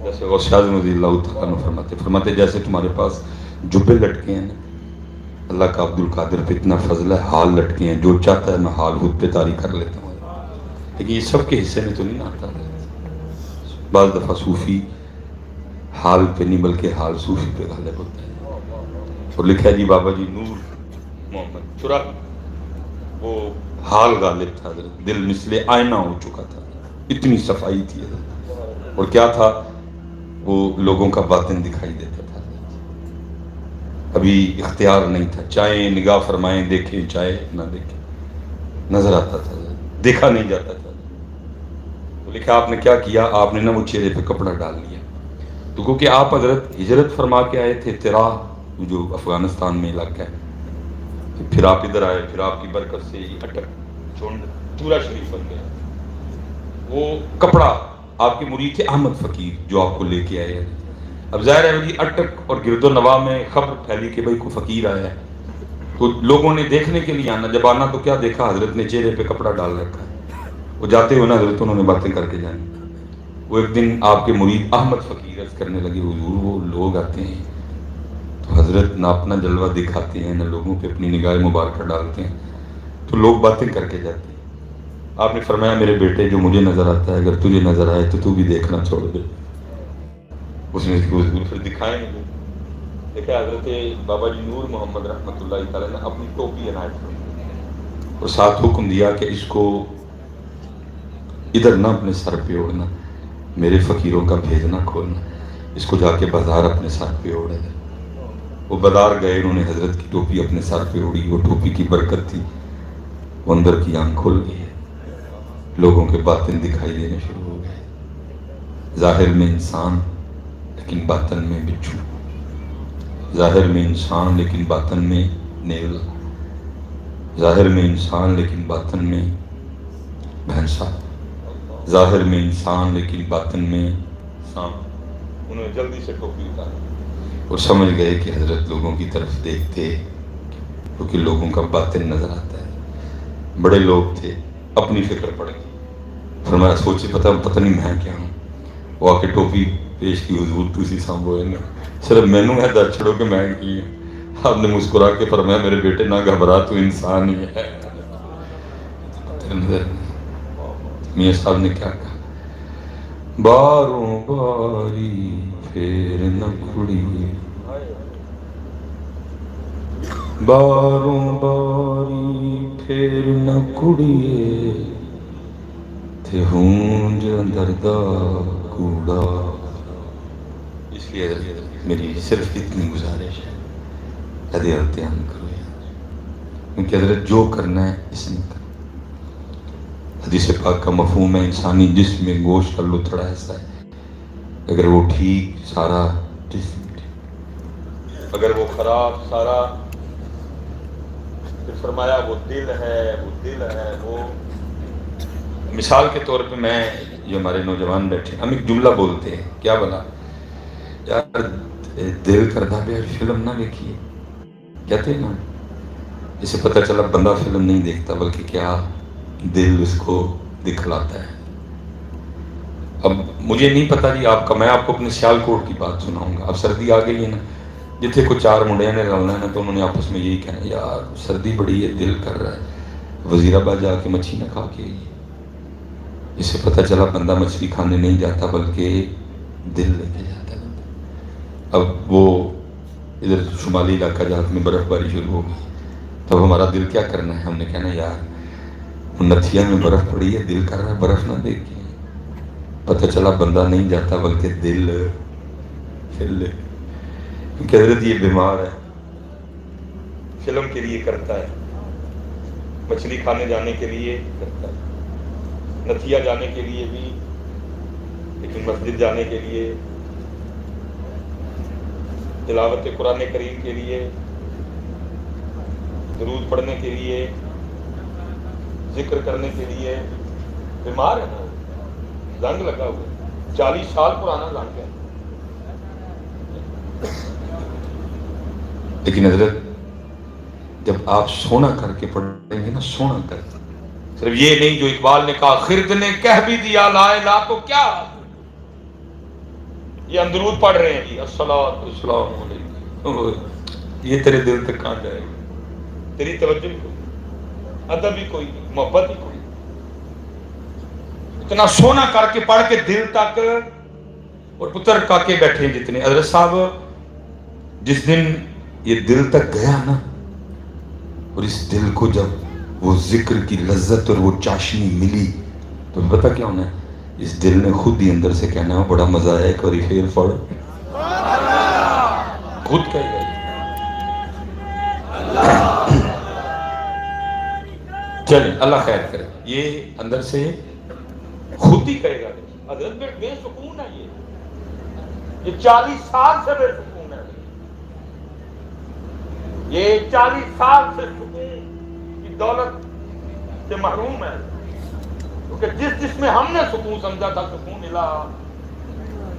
جیسے غوث اعظم رضی اللہ تعالیٰ عنہ فرماتے جیسے تمہارے پاس جبے لٹکے ہیں نا، اللہ کا عبد القادر پہ اتنا فضل ہے، حال لٹکے ہیں، جو چاہتا ہے میں حال خود پہ طاری کر لیتا ہوں، لیکن یہ سب کے حصے میں تو نہیں آتا۔ بعض دفعہ صوفی حال پہ نہیں بلکہ حال صوفی پہ غالب ہوتا ہے، اور لکھا ہے جی بابا جی نور محمد چرا وہ حال غالب تھا، دل مثل آئینہ ہو چکا تھا، اتنی صفائی تھی حضرت، اور کیا تھا وہ لوگوں کا باطن دکھائی دیتا تھا، ابھی اختیار نہیں تھا، چاہے نگاہ فرمائیں دیکھیں چاہے نہ دیکھیں، نظر آتا تھا، دیکھا نہیں جاتا تھا۔ تو لکھا آپ نے کیا کیا، آپ نے نہ وہ چہرے پہ کپڑا ڈال لیا، تو کیونکہ آپ حضرت ہجرت فرما کے آئے تھے ترا جو افغانستان میں علاقہ ہے، پھر آپ ادھر آئے، پھر آپ کی برکت سے یہ اٹک چونڈ پورا شریف بن گیا۔ وہ کپڑا آپ کے مرید تھے احمد فقیر جو آپ کو لے کے آئے ہیں، اب ظاہر ہے جی اٹک اور گرد و نواح میں خبر پھیلی کہ بھائی کوئی فقیر آیا ہے، تو لوگوں نے دیکھنے کے لیے آنا، جب آنا تو کیا دیکھا، حضرت نے چہرے پہ کپڑا ڈال رکھا ہے، وہ جاتے ہوئے نا حضرت انہوں نے باتیں کر کے جانی۔ وہ ایک دن آپ کے مرید احمد فقیر عرض کرنے لگے حضور وہ لوگ آتے ہیں تو حضرت نہ اپنا جلوہ دکھاتے ہیں نہ لوگوں پہ اپنی نگاہ مبارکہ ڈالتے ہیں، تو لوگ باتیں کر کے جاتے ہیں۔ آپ نے فرمایا میرے بیٹے جو مجھے نظر آتا ہے اگر تجھے نظر آئے تو تو بھی دیکھنا چھوڑ دے۔ اس نے حضور پھر دکھائیں گے، دیکھا حضرت بابا جی نور محمد رحمۃ اللہ تعالیٰ نے اپنی ٹوپی عنایت فرمائی اور ساتھ حکم دیا کہ اس کو ادھر نہ اپنے سر پہ اوڑھنا، میرے فقیروں کا بھیجنا کھولنا، اس کو جا کے بازار اپنے سر پہ اوڑھے۔ وہ بازار گئے، انہوں نے حضرت کی ٹوپی اپنے سر پہ اوڑھی، وہ ٹوپی کی برکت تھی، وہ اندر کی آنکھ کھل گئی ہے، لوگوں کے باطن دکھائی دینے شروع ہو گئے، ظاہر میں انسان لیکن باطن میں بچھو، ظاہر میں انسان لیکن باطن میں نیولا، ظاہر میں انسان لیکن باطن میں بھینسا، ظاہر میں انسان لیکن باطن میں سانپ۔ انہوں نے جلدی سے ٹوپی اتاری اور سمجھ گئے کہ حضرت لوگوں کی طرف دیکھتے کیونکہ لوگوں کا باطن نظر آتا ہے۔ بڑے لوگ تھے، اپنی فکر پڑ گئی، فرمایا سوچے پتہ نہیں میں کیا ہوں، وہ آ کے ٹوپی پیش کی حضور تسی سانبھو ہے صرف مینوں ہے در چھڑو کہ میں کی ہوں۔ آپ نے مسکرا کے فرمایا میرے بیٹے نہ گھبرا تو انسان ہی ہے۔ میاں صاحب نے کیا کہا، باروں باری پھیر نہ کڑیے، باروں باری پھیر نہ کڑیے، تھے ہونج اندردہ کوڑا۔ اس لیے میری صرف اتنی گزارش ہے، حضرت دھیان کرو کیونکہ حضرت جو کرنا ہے اس نے کرنا۔ حدیث پاک کا مفہوم ہے انسانی جسم میں گوشت کا لتھڑا ایسا ہے، اگر وہ ٹھیک سارا جسم ٹھیک، اگر وہ خراب سارا، پھر فرمایا وہ دل ہے وہ مثال کے طور پہ میں جو ہمارے نوجوان بیٹھے ہم ایک جملہ بولتے ہیں، کیا بنا یار دل کردا پہ فلم نہ دیکھیے، کہتے ہیں نا، اسے پتہ چلا بندہ فلم نہیں دیکھتا بلکہ کیا دل اس کو دکھلاتا ہے۔ اب مجھے نہیں پتا جی آپ کا، میں آپ کو اپنے سیال کوٹ کی بات سناؤں گا۔ اب سردی آ گئی ہے نا، جتنے کو چار منڈیاں نے رلنا ہے نا تو انہوں نے آپس میں یہی کہنا یار سردی بڑی ہے دل کر رہا ہے وزیر آباد جا کے مچھی نہ کھا کے آئیے۔ اسے پتہ چلا بندہ مچھلی کھانے نہیں جاتا بلکہ دل لے کے جاتا ہے۔ اب وہ ادھر شمالی علاقہ جہاں میں برف باری شروع ہو گئی، تب ہمارا دل کیا کرنا ہے، ہم نے کہنا یار نتھیا میں برف پڑی ہے دل کر رہا ہے برف نہ دیکھیں، پتہ چلا بندہ نہیں جاتا بلکہ دل لے، کیونکہ حضرت یہ بیمار ہے، فلم کے لیے کرتا ہے، مچھلی کھانے جانے کے لیے کرتا ہے، نتھیا جانے کے لیے بھی، لیکن مسجد جانے کے لیے، تلاوت قرآن کریم کے لیے، درود پڑھنے کے لیے، ذکر کرنے کے لیے بیمار ہے نا، زنگ لگا ہوا 40 سال پرانا زنگ ہے۔ لیکن حضرت جب آپ سونا کر کے پڑھیں گے نا، سونا کر کے، صرف یہ نہیں جو اقبال نے کہا خرد نے کہہ بھی دیا لا الہ تو کیا، یہ ہم درود پڑھ رہے ہیں جی الصلاۃ والسلام علیکم، یہ تیرے دل تک کہاں جائے گا؟ تیری توجہ ہی کوئی، ادب ہی کوئی نہیں، محبت ہی کوئی، اتنا سونا کر کے پڑھ کے دل تک اور پتر کا کے بیٹھے جتنے حضرت صاحب جس دن یہ دل تک گیا نا، اور اس دل کو جب وہ ذکر کی لذت اور وہ چاشنی ملی تو پتہ کیا ہونا ہے؟ اس دل نے خود ہی اندر سے کہنا ہے بڑا مزہ آیا، ایک باری پھر پڑھ، خود کہے گا چلیں اللہ خیر کرے، یہ اندر سے خود ہی کہے گا۔ حضرت بے سکون ہے یہ 40 سال سے بے سکون ہے، یہ 40 سال سے سکون کی دولت سے محروم ہے، کیونکہ جس میں ہم نے سکون سمجھا تھا، سکون ملا،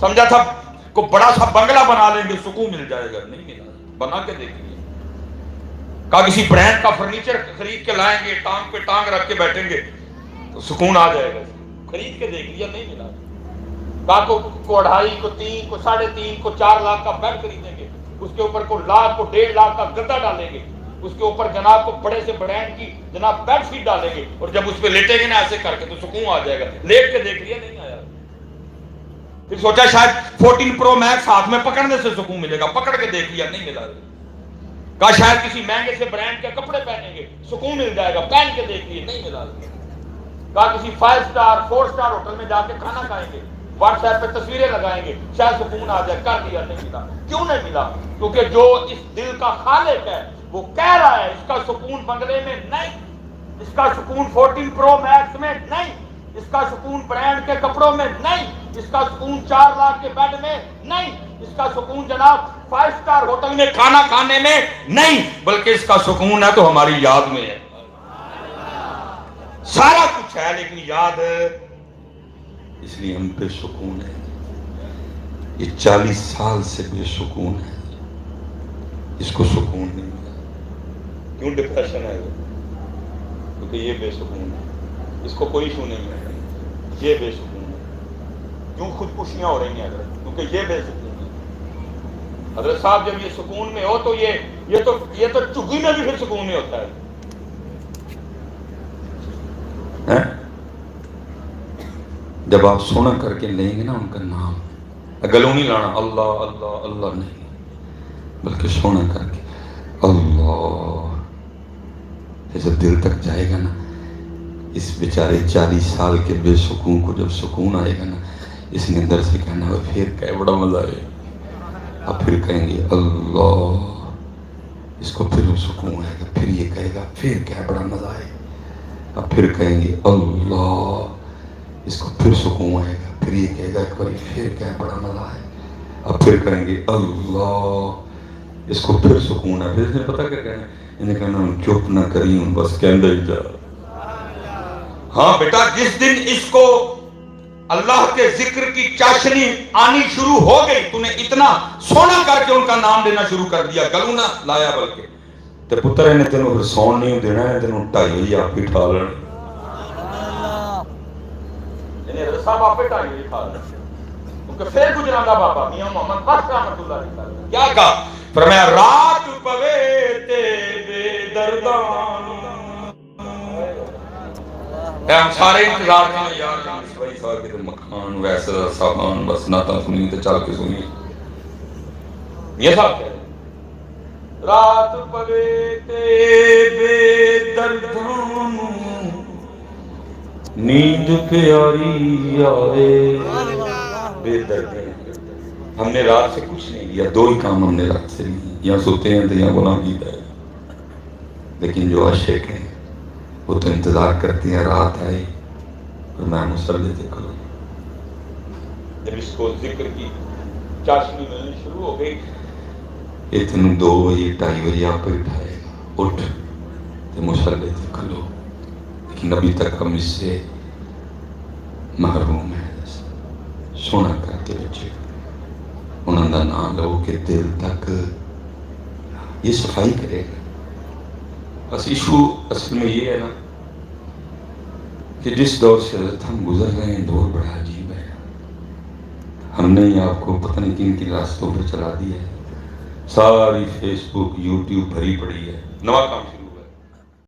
سمجھا تھا کو بڑا سا بنگلہ بنا لیں گے سکون مل جائے گا، نہیں ملا، بنا کے دیکھیں گے، کہا کسی برانڈ کا فرنیچر خرید کے لائیں گے، ٹانگ پہ ٹانگ رکھ کے بیٹھیں گے تو سکون آ جائے گا، خرید کے دیکھ لیا نہیں ملا، کہا کو 2.5 کو 3 کو 3.5 کو 4 لاکھ کا بیڈ خریدیں گے، اس کے اوپر کو 1 لاکھ کو 1.5 لاکھ کا گدا ڈالیں گے، اس کے اوپر جناب کو بڑے سے برانڈ کی جناب بیڈ شیٹ ڈالیں گے، اور جب اس پہ لیٹیں گے نا ایسے کر کے تو سکون آ جائے گا، لیٹ کے دیکھ لیا نہیں آیا، پھر سوچا شاید 14 پرو میکس ہاتھ میں پکڑنے سے سکون ملے گا، پکڑ کے دیکھ لیا نہیں ملا، کہا شاید کسی مہنگے سے برانڈ کے کپڑے پہنیں گے سکون مل جائے گا، پہن کے دیکھ لیے نہیں ملا، کہا کسی 5 سٹار 4 سٹار ہوٹل میں جا کے کھانا کھائیں گے، واٹس ایپ پہ تصویریں لگائیں گے شاید سکون آ جائے، کر لیا نہیں ملا، کیوں نہیں ملا؟ کیونکہ جو اس دل کا خالق ہے وہ کہہ رہا ہے اس کا سکون بنگلے میں نہیں، اس کا سکون 14 پرو میکس میں نہیں، اس کا سکون برانڈ کے کپڑوں میں نہیں، اس کا سکون 4 لاکھ کے بیڈ میں نہیں، اس کا سکون جناب 5 سٹار ہوٹل میں کھانا کھانے میں نہیں، بلکہ اس کا سکون ہے تو ہماری یاد میں ہے، سارا کچھ ہے لیکن یاد ہے، اس لیے ہم بے سکون ہیں، یہ 40 سال سے بے سکون ہے، اس کو سکون نہیں ملا، کیوں ڈپریشن ہے وہ؟ کیونکہ یہ بے سکون ہے، اس کو کوئی ایشو نہیں ہے، یہ بے سکون ہے، کیوں خودکشیاں ہو رہی ہیں حضرت؟ کیونکہ یہ بے سکون ہے، حضرت صاحب جب یہ سکون میں ہو تو یہ تو چگی میں بھی پھر سکون میں ہوتا ہے، جب آپ سونا کر کے لیں گے نا ان کا نام، گلوں نہیں لانا اللہ اللہ اللہ نہیں، بلکہ سونا کر کے اللہ، جیسے دل تک جائے گا نا، اس بیچارے 40 سال کے بے سکون کو جب سکون آئے گا نا، اس نے اندر سے کہنا ہے پھر کہ بڑا مزہ آئے، اب پھر کہیں گے اللہ، اس کو پھر سکون آئے گا، پھر یہ کہے گا پھر کیا بڑا مزہ آئے گا، اب پھر کہیں گے اللہ، اس کو پھر سکون آئے گا، پھر یہ کہے گا ایک بار پھر کیا بڑا مزہ ہے، اب پھر کہیں گے اللہ، اس کو پھر سکون ہے، پھر اس نے پتہ کیا کہنا ہے، انہیں کہنا ہوں چپ نہ کری ہوں بس کہندہ ہی جا، ہاں بیٹا جس دن اس کو اللہ کے ذکر کی چاشنی آنی شروع ہو گئی، تو نے اتنا سونا کر کے ان کا نام لینا شروع کر دیا، گلوں نہ لایا بلکہ تے پتر نے تینوں پھر سون نہیں دینا ہے، تینوں 2.5 آپ ہی ٹھا لینا، صاحب آپ پہ ٹائم لکھا ہے کیونکہ پھر گجراندہ بابا میاں محمد بخش رحمت اللہ علیہ کیا کہا؟ فرمایا رات پوے تے بے دردان، ہم سارے انتظار کریں یار جانس بھائی صاحب کے مکان ویسا سامان بس ناتا سنی تے چل کے سنی، یہ صاحب کہہ رہے رات پوے تے بے دردان، نیند پیاری آئے بے دردی، ہم نے رات سے کچھ نہیں لیا، 2 ہی کام ہم نے رات سے لی، یا سوتے ہیں تو یا غلام کی ہے، لیکن جو عاشق ہیں وہ تو انتظار کرتے ہیں رات آئے اور میں مصلی سے کروں، جب اس کو ذکر کی چاشنی ملنی شروع ہو گئی، اتنے 2 بجے 2:30 بجے آپ کو اٹھائے گا، اٹھ تو مصلی سے کھلو، لیکن ابھی تک ہم اس سے محروم ہیں، سونا کر کے بچے انہوں نے نام لو کہ دل تک یہ صفائی کرے گا، بس ایشو اصل میں یہ ہے نا کہ جس دور سے ہم گزر رہے ہیں دور بڑا عجیب ہے، ہم نے ہی آپ کو پتہ نہیں کن کن راستوں پہ چلا دیا ہے. ساری فیس بک یوٹیوب بھری پڑی ہے. نواں کام شروع